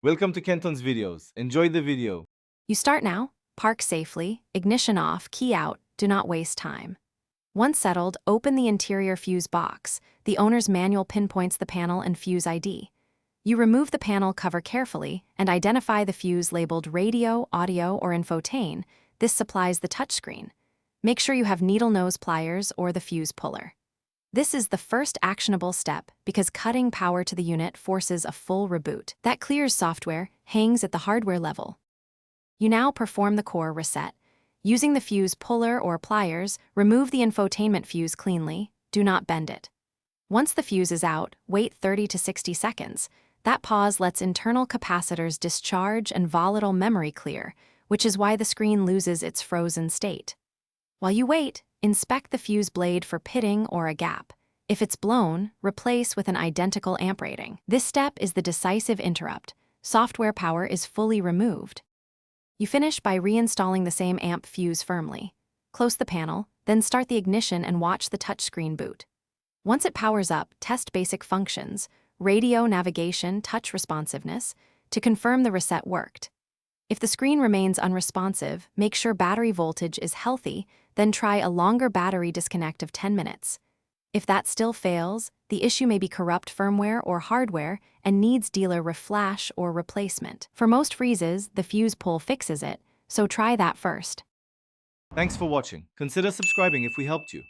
Welcome to Kenton's videos. Enjoy the video. You start now, park safely, ignition off, key out, do not waste time. Once settled, open the interior fuse box. The owner's manual pinpoints the panel and fuse ID. You remove the panel cover carefully and identify the fuse labeled radio, audio, or infotain. This supplies the touchscreen. Make sure you have needle nose pliers or the fuse puller. This is the first actionable step because cutting power to the unit forces a full reboot. That clears software, hangs at the hardware level. You now perform the core reset. Using the fuse puller or pliers, remove the infotainment fuse cleanly. Do not bend it. Once the fuse is out, wait 30 to 60 seconds. That pause lets internal capacitors discharge and volatile memory clear, which is why the screen loses its frozen state. While you wait, inspect the fuse blade for pitting or a gap. If it's blown, replace with an identical amp rating. This step is the decisive interrupt. Software power is fully removed. You finish by reinstalling the same amp fuse firmly. Close the panel, then start the ignition and watch the touchscreen boot. Once it powers up, test basic functions, radio, navigation, touch responsiveness, to confirm the reset worked. If the screen remains unresponsive, make sure battery voltage is healthy, then try a longer battery disconnect of 10 minutes. If that still fails, the issue may be corrupt firmware or hardware and needs dealer reflash or replacement. For most freezes, the fuse pull fixes it, so try that first. Thanks for watching. Consider subscribing if we helped you.